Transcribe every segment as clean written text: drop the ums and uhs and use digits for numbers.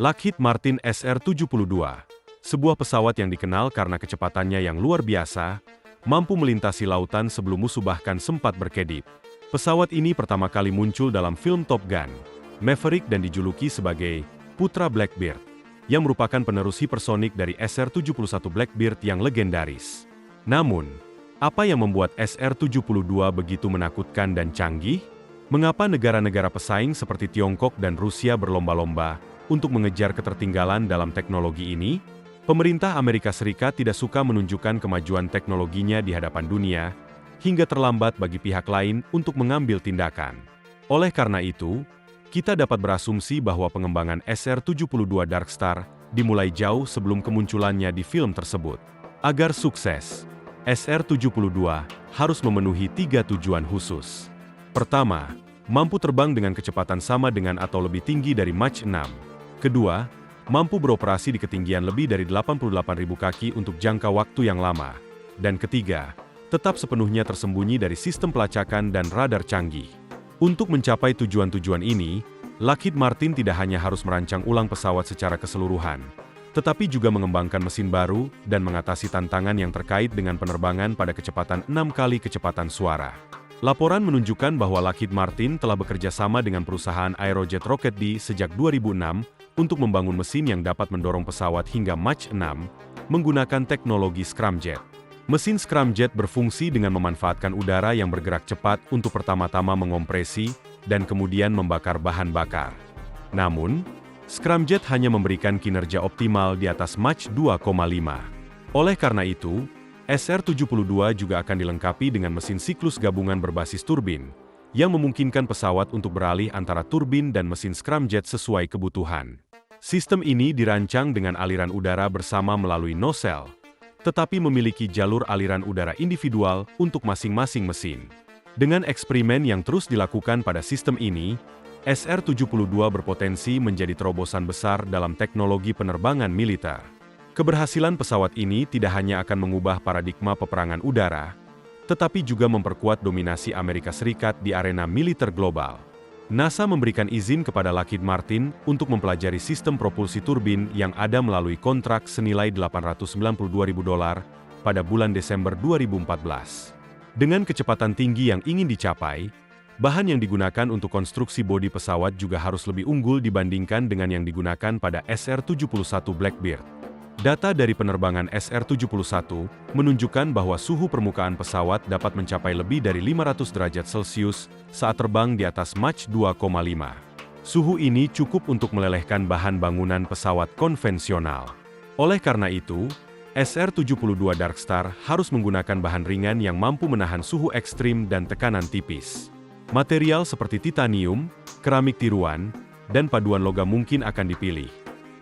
Lockheed Martin SR-72, sebuah pesawat yang dikenal karena kecepatannya yang luar biasa, mampu melintasi lautan sebelum musuh bahkan sempat berkedip. Pesawat ini pertama kali muncul dalam film Top Gun, Maverick dan dijuluki sebagai Putra Blackbird, yang merupakan penerus hipersonik dari SR-71 Blackbird yang legendaris. Namun, apa yang membuat SR-72 begitu menakutkan dan canggih? Mengapa negara-negara pesaing seperti Tiongkok dan Rusia berlomba-lomba untuk mengejar ketertinggalan dalam teknologi ini? Pemerintah Amerika Serikat tidak suka menunjukkan kemajuan teknologinya di hadapan dunia, hingga terlambat bagi pihak lain untuk mengambil tindakan. Oleh karena itu, kita dapat berasumsi bahwa pengembangan SR-72 Darkstar dimulai jauh sebelum kemunculannya di film tersebut. Agar sukses, SR-72 harus memenuhi 3 tujuan khusus. Pertama, mampu terbang dengan kecepatan sama dengan atau lebih tinggi dari Mach 6. Kedua, mampu beroperasi di ketinggian lebih dari 88.000 kaki untuk jangka waktu yang lama. Dan ketiga, tetap sepenuhnya tersembunyi dari sistem pelacakan dan radar canggih. Untuk mencapai tujuan-tujuan ini, Lockheed Martin tidak hanya harus merancang ulang pesawat secara keseluruhan, tetapi juga mengembangkan mesin baru dan mengatasi tantangan yang terkait dengan penerbangan pada kecepatan 6 kali kecepatan suara. Laporan menunjukkan bahwa Lockheed Martin telah bekerja sama dengan perusahaan Aerojet Rocketdyne sejak 2006 untuk membangun mesin yang dapat mendorong pesawat hingga Mach 6 menggunakan teknologi scramjet. Mesin scramjet berfungsi dengan memanfaatkan udara yang bergerak cepat untuk pertama-tama mengompresi dan kemudian membakar bahan bakar. Namun, scramjet hanya memberikan kinerja optimal di atas Mach 2,5. Oleh karena itu, SR-72 juga akan dilengkapi dengan mesin siklus gabungan berbasis turbin, yang memungkinkan pesawat untuk beralih antara turbin dan mesin scramjet sesuai kebutuhan. Sistem ini dirancang dengan aliran udara bersama melalui nacelle, tetapi memiliki jalur aliran udara individual untuk masing-masing mesin. Dengan eksperimen yang terus dilakukan pada sistem ini, SR-72 berpotensi menjadi terobosan besar dalam teknologi penerbangan militer. Keberhasilan pesawat ini tidak hanya akan mengubah paradigma peperangan udara, tetapi juga memperkuat dominasi Amerika Serikat di arena militer global. NASA memberikan izin kepada Lockheed Martin untuk mempelajari sistem propulsi turbin yang ada melalui kontrak senilai $892.000 pada bulan Desember 2014. Dengan kecepatan tinggi yang ingin dicapai, bahan yang digunakan untuk konstruksi bodi pesawat juga harus lebih unggul dibandingkan dengan yang digunakan pada SR-71 Blackbird. Data dari penerbangan SR-71 menunjukkan bahwa suhu permukaan pesawat dapat mencapai lebih dari 500 derajat Celcius saat terbang di atas Mach 2,5. Suhu ini cukup untuk melelehkan bahan bangunan pesawat konvensional. Oleh karena itu, SR-72 Darkstar harus menggunakan bahan ringan yang mampu menahan suhu ekstrim dan tekanan tipis. Material seperti titanium, keramik tiruan, dan paduan logam mungkin akan dipilih,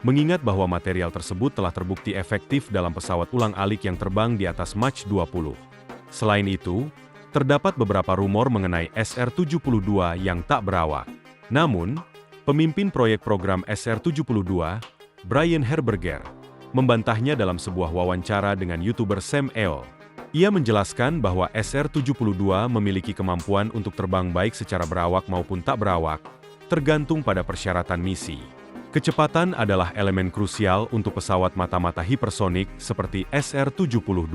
mengingat bahwa material tersebut telah terbukti efektif dalam pesawat ulang-alik yang terbang di atas Mach 20. Selain itu, terdapat beberapa rumor mengenai SR-72 yang tak berawak. Namun, pemimpin proyek program SR-72, Brian Herberger, membantahnya dalam sebuah wawancara dengan YouTuber Sam Eo. Ia menjelaskan bahwa SR-72 memiliki kemampuan untuk terbang baik secara berawak maupun tak berawak, tergantung pada persyaratan misi. Kecepatan adalah elemen krusial untuk pesawat mata-mata hipersonik seperti SR-72.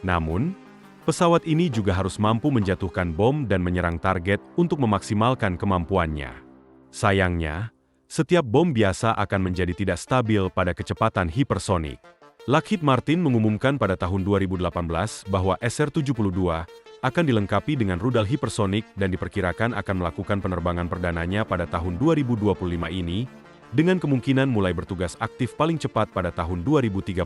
Namun, pesawat ini juga harus mampu menjatuhkan bom dan menyerang target untuk memaksimalkan kemampuannya. Sayangnya, setiap bom biasa akan menjadi tidak stabil pada kecepatan hipersonik. Lockheed Martin mengumumkan pada tahun 2018 bahwa SR-72 akan dilengkapi dengan rudal hipersonik dan diperkirakan akan melakukan penerbangan perdananya pada tahun 2025 ini, dengan kemungkinan mulai bertugas aktif paling cepat pada tahun 2030.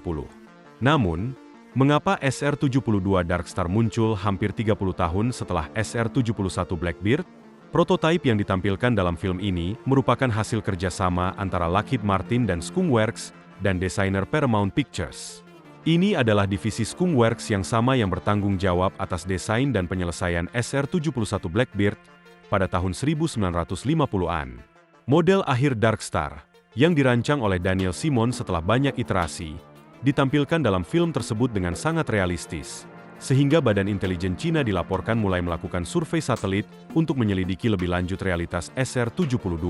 Namun, mengapa SR-72 Darkstar muncul hampir 30 tahun setelah SR-71 Blackbird? Prototipe yang ditampilkan dalam film ini merupakan hasil kerjasama antara Lockheed Martin dan Skunk Works dan desainer Paramount Pictures. Ini adalah divisi Skunk Works yang sama yang bertanggung jawab atas desain dan penyelesaian SR-71 Blackbird pada tahun 1950-an. Model akhir Darkstar, yang dirancang oleh Daniel Simon setelah banyak iterasi, ditampilkan dalam film tersebut dengan sangat realistis, sehingga Badan Intelijen Cina dilaporkan mulai melakukan survei satelit untuk menyelidiki lebih lanjut realitas SR-72.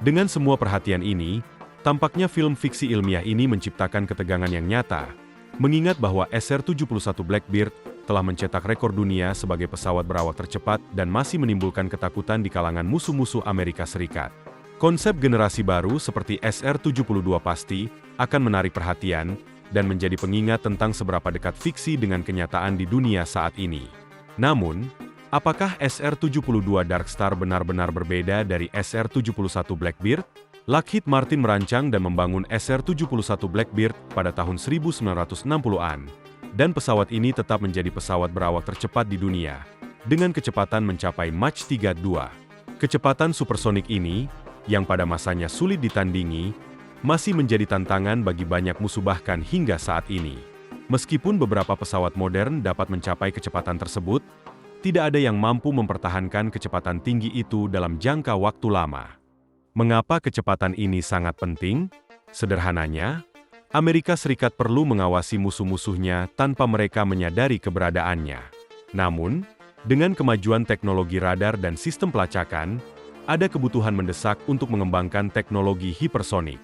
Dengan semua perhatian ini, Tampaknya film fiksi ilmiah ini menciptakan ketegangan yang nyata, mengingat bahwa SR-71 Blackbird telah mencetak rekor dunia sebagai pesawat berawak tercepat dan masih menimbulkan ketakutan di kalangan musuh-musuh Amerika Serikat. Konsep generasi baru seperti SR-72 pasti akan menarik perhatian dan menjadi pengingat tentang seberapa dekat fiksi dengan kenyataan di dunia saat ini. Namun, apakah SR-72 Darkstar benar-benar berbeda dari SR-71 Blackbird? Lockheed Martin merancang dan membangun SR-71 Blackbird pada tahun 1960-an, dan pesawat ini tetap menjadi pesawat berawak tercepat di dunia, dengan kecepatan mencapai Mach 32. Kecepatan supersonik ini, yang pada masanya sulit ditandingi, masih menjadi tantangan bagi banyak musuh bahkan hingga saat ini. Meskipun beberapa pesawat modern dapat mencapai kecepatan tersebut, tidak ada yang mampu mempertahankan kecepatan tinggi itu dalam jangka waktu lama. Mengapa kecepatan ini sangat penting? Sederhananya, Amerika Serikat perlu mengawasi musuh-musuhnya tanpa mereka menyadari keberadaannya. Namun, dengan kemajuan teknologi radar dan sistem pelacakan, ada kebutuhan mendesak untuk mengembangkan teknologi hipersonik.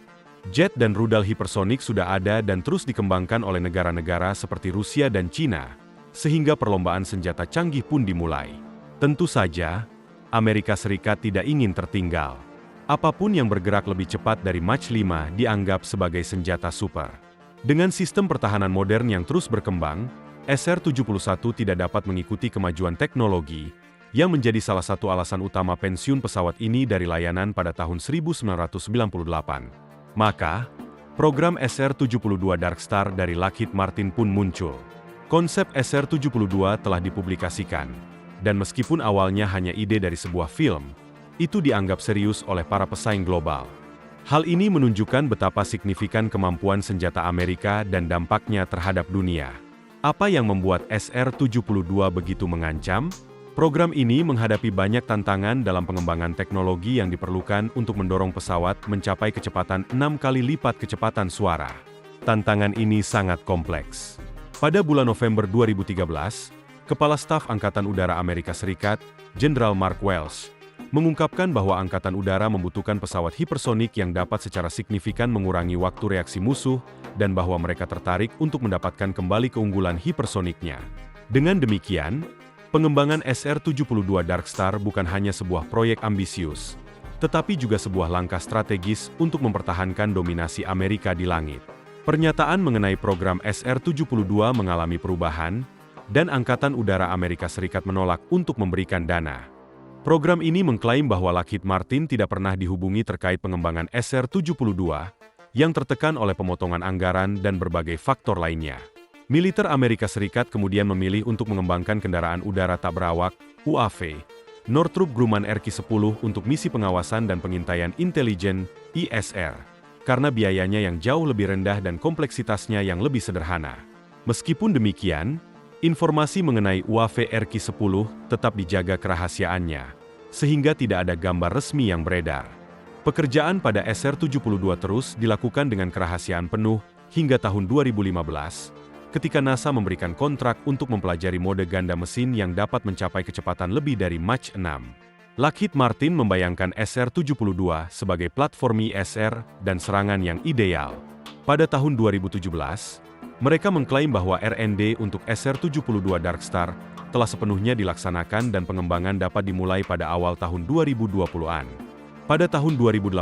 Jet dan rudal hipersonik sudah ada dan terus dikembangkan oleh negara-negara seperti Rusia dan Cina, sehingga perlombaan senjata canggih pun dimulai. Tentu saja, Amerika Serikat tidak ingin tertinggal. Apapun yang bergerak lebih cepat dari Mach 5 dianggap sebagai senjata super. Dengan sistem pertahanan modern yang terus berkembang, SR-71 tidak dapat mengikuti kemajuan teknologi, yang menjadi salah satu alasan utama pensiun pesawat ini dari layanan pada tahun 1998. Maka, program SR-72 Darkstar dari Lockheed Martin pun muncul. Konsep SR-72 telah dipublikasikan, dan meskipun awalnya hanya ide dari sebuah film, itu dianggap serius oleh para pesaing global. Hal ini menunjukkan betapa signifikan kemampuan senjata Amerika dan dampaknya terhadap dunia. Apa yang membuat SR-72 begitu mengancam? Program ini menghadapi banyak tantangan dalam pengembangan teknologi yang diperlukan untuk mendorong pesawat mencapai kecepatan 6 kali lipat kecepatan suara. Tantangan ini sangat kompleks. Pada bulan November 2013, Kepala Staf Angkatan Udara Amerika Serikat, Jenderal Mark Welsh, mengungkapkan bahwa Angkatan Udara membutuhkan pesawat hipersonik yang dapat secara signifikan mengurangi waktu reaksi musuh dan bahwa mereka tertarik untuk mendapatkan kembali keunggulan hipersoniknya. Dengan demikian, pengembangan SR-72 Darkstar bukan hanya sebuah proyek ambisius, tetapi juga sebuah langkah strategis untuk mempertahankan dominasi Amerika di langit. Pernyataan mengenai program SR-72 mengalami perubahan, dan Angkatan Udara Amerika Serikat menolak untuk memberikan dana. Program ini mengklaim bahwa Lockheed Martin tidak pernah dihubungi terkait pengembangan SR-72, yang tertekan oleh pemotongan anggaran dan berbagai faktor lainnya. Militer Amerika Serikat kemudian memilih untuk mengembangkan kendaraan udara tak berawak, UAV, Northrop Grumman RQ-10 untuk misi pengawasan dan pengintaian intelijen, ISR, karena biayanya yang jauh lebih rendah dan kompleksitasnya yang lebih sederhana. Meskipun demikian, informasi mengenai UAV RQ-10 tetap dijaga kerahasiaannya, sehingga tidak ada gambar resmi yang beredar. Pekerjaan pada SR-72 terus dilakukan dengan kerahasiaan penuh hingga tahun 2015, ketika NASA memberikan kontrak untuk mempelajari mode ganda mesin yang dapat mencapai kecepatan lebih dari Mach 6. Lockheed Martin membayangkan SR-72 sebagai platform ISR dan serangan yang ideal. Pada tahun 2017, mereka mengklaim bahwa R&D untuk SR-72 Darkstar telah sepenuhnya dilaksanakan dan pengembangan dapat dimulai pada awal tahun 2020-an. Pada tahun 2018,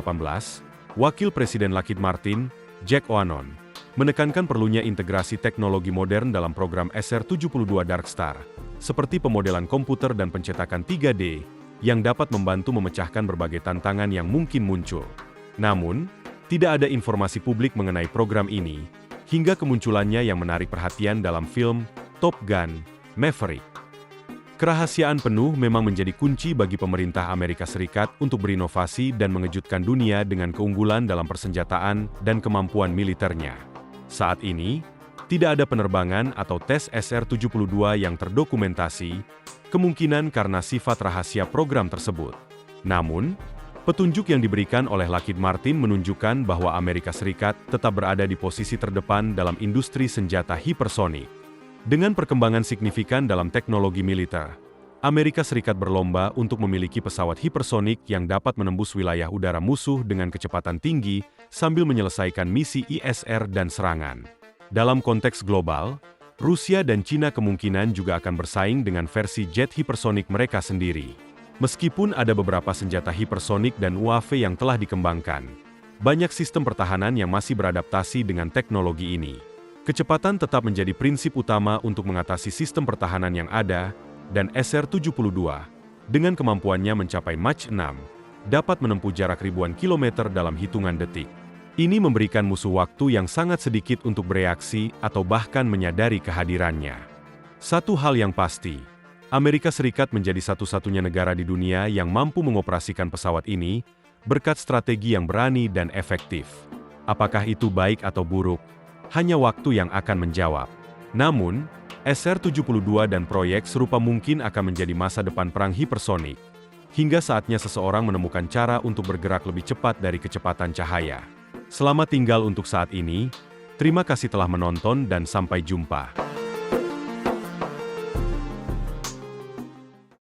Wakil Presiden Lockheed Martin, Jack O'Hannon, menekankan perlunya integrasi teknologi modern dalam program SR-72 Darkstar, seperti pemodelan komputer dan pencetakan 3D, yang dapat membantu memecahkan berbagai tantangan yang mungkin muncul. Namun, tidak ada informasi publik mengenai program ini, hingga kemunculannya yang menarik perhatian dalam film Top Gun: Maverick. Kerahasiaan penuh memang menjadi kunci bagi pemerintah Amerika Serikat untuk berinovasi dan mengejutkan dunia dengan keunggulan dalam persenjataan dan kemampuan militernya. Saat ini, tidak ada penerbangan atau tes SR-72 yang terdokumentasi, kemungkinan karena sifat rahasia program tersebut. Namun, petunjuk yang diberikan oleh Lockheed Martin menunjukkan bahwa Amerika Serikat tetap berada di posisi terdepan dalam industri senjata hipersonik. Dengan perkembangan signifikan dalam teknologi militer, Amerika Serikat berlomba untuk memiliki pesawat hipersonik yang dapat menembus wilayah udara musuh dengan kecepatan tinggi, sambil menyelesaikan misi ISR dan serangan. Dalam konteks global, Rusia dan Cina kemungkinan juga akan bersaing dengan versi jet hipersonik mereka sendiri. Meskipun ada beberapa senjata hipersonik dan UAV yang telah dikembangkan, banyak sistem pertahanan yang masih beradaptasi dengan teknologi ini. Kecepatan tetap menjadi prinsip utama untuk mengatasi sistem pertahanan yang ada, dan SR-72, dengan kemampuannya mencapai Mach 6, dapat menempuh jarak ribuan kilometer dalam hitungan detik. Ini memberikan musuh waktu yang sangat sedikit untuk bereaksi atau bahkan menyadari kehadirannya. Satu hal yang pasti, Amerika Serikat menjadi satu-satunya negara di dunia yang mampu mengoperasikan pesawat ini berkat strategi yang berani dan efektif. Apakah itu baik atau buruk? Hanya waktu yang akan menjawab. Namun, SR-72 dan proyek serupa mungkin akan menjadi masa depan perang hipersonik, hingga saatnya seseorang menemukan cara untuk bergerak lebih cepat dari kecepatan cahaya. Selamat tinggal untuk saat ini, terima kasih telah menonton dan sampai jumpa.